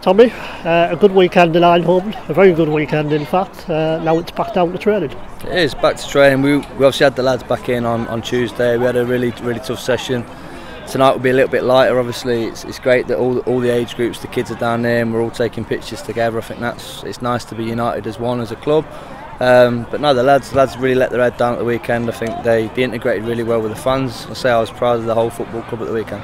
Tommy, a good weekend in Darlington, a very good weekend in fact. Now it's back down to training. It is back to training. We obviously had the lads back in on Tuesday. We had a really tough session. Tonight will be a little bit lighter. Obviously, it's great that all the age groups, the kids are down there, and we're all taking pictures together. I think it's nice to be united as one as a club. But no, the lads really let their head down at the weekend. I think they integrated really well with the fans. I say I was proud of the whole football club at the weekend.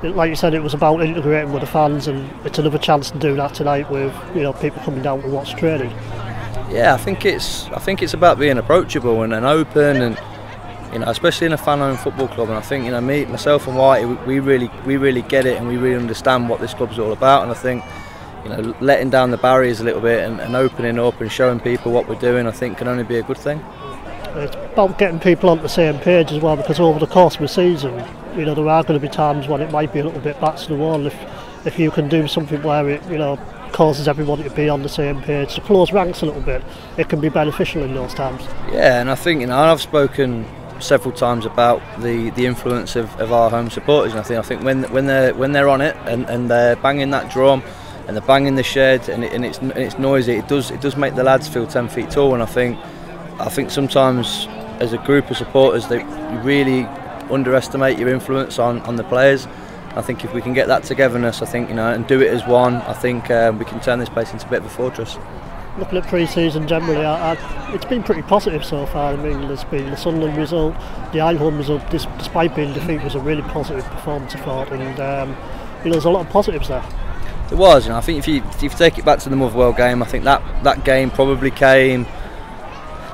Like you said, it was about integrating with the fans, and it's another chance to do that tonight with people coming down to watch training. Yeah, I think it's about being approachable and open, and especially in a fan-owned football club. And I think myself and White, we really get it, and we really understand what this club's all about. And I think letting down the barriers a little bit and opening up and showing people what we're doing, I think can only be a good thing. It's about getting people on the same page as well, because over the course of the season, there are going to be times when it might be a little bit back to the wall. If you can do something where it causes everybody to be on the same page, to close ranks a little bit, it can be beneficial in those times. Yeah, and I think I've spoken several times about the influence of our home supporters, and I think when they're on it and they're banging that drum and they're banging the shed and it's noisy, it does make the lads feel 10 feet tall. And I think sometimes as a group of supporters, you really underestimate your influence on the players. I think if we can get that togetherness, I think and do it as one, I think we can turn this place into a bit of a fortress. Looking at pre-season generally, it's been pretty positive so far. I mean, there's been the Sunderland result, the Darlington result, despite being defeated, was a really positive performance, I thought, and there's a lot of positives there. There was, I think if you take it back to the Motherwell game, I think that game probably came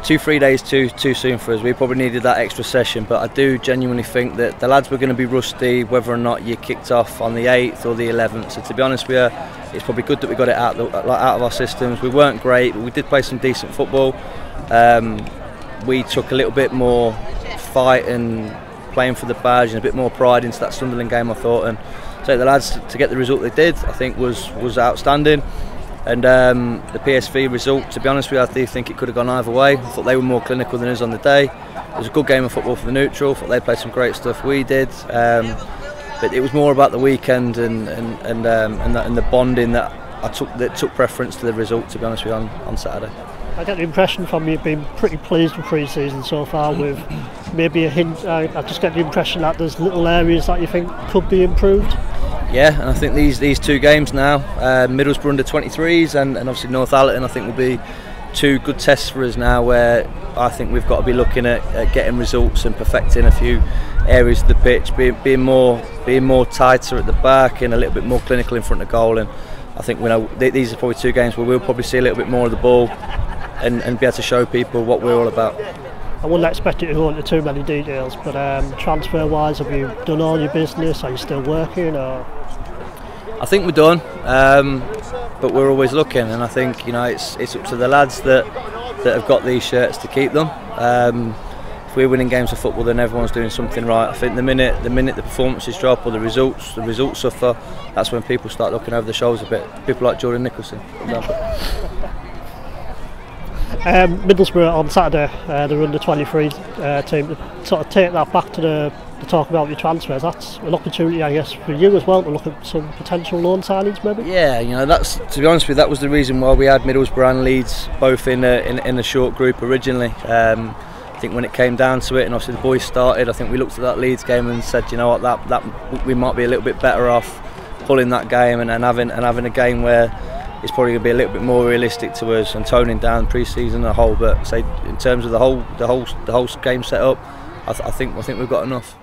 2-3 days too soon for us. We probably needed that extra session, but I do genuinely think that the lads were going to be rusty whether or not you kicked off on the 8th or the 11th. So to be honest with you, it's probably good that we got it out of our systems. We weren't great, but we did play some decent football. We took a little bit more fight and playing for the badge and a bit more pride into that Sunderland game, I thought. And so the lads, to get the result they did, I think was outstanding. And the PSV result, to be honest with you, I do think it could have gone either way. I thought they were more clinical than us on the day. It was a good game of football for the neutral. I thought they played some great stuff. We did, but it was more about the weekend and the bonding that took preference to the result. To be honest with you, on Saturday. I get the impression from you being pretty pleased with pre-season so far, with maybe a hint. I just get the impression that there's little areas that you think could be improved. Yeah, and I think these two games now, Middlesbrough under 23s and obviously Northallerton, I think will be two good tests for us now, where I think we've got to be looking at getting results and perfecting a few areas of the pitch, being more tighter at the back and a little bit more clinical in front of goal. And I think these are probably two games where we'll probably see a little bit more of the ball and be able to show people what we're all about. I wouldn't expect you to go into too many details, but transfer-wise, have you done all your business? Are you still working? Or? I think we're done, but we're always looking, and I think it's up to the lads that have got these shirts to keep them. If we're winning games of football, then everyone's doing something right. I think the minute the performances drop or the results suffer, that's when people start looking over the shoulders a bit. People like Jordan Nicholson, for example. Middlesbrough on Saturday, the under 23 team, to sort of take that back to talk about your transfers. That's an opportunity, I guess, for you as well to look at some potential loan signings, maybe. Yeah, that's, to be honest with you, that was the reason why we had Middlesbrough and Leeds both in a short group originally. I think when it came down to it, and obviously the boys started, I think we looked at that Leeds game and said, you know what, that we might be a little bit better off pulling that game and having a game where it's probably going to be a little bit more realistic to us and toning down pre-season as a whole. But say in terms of the whole game set up, I think we've got enough.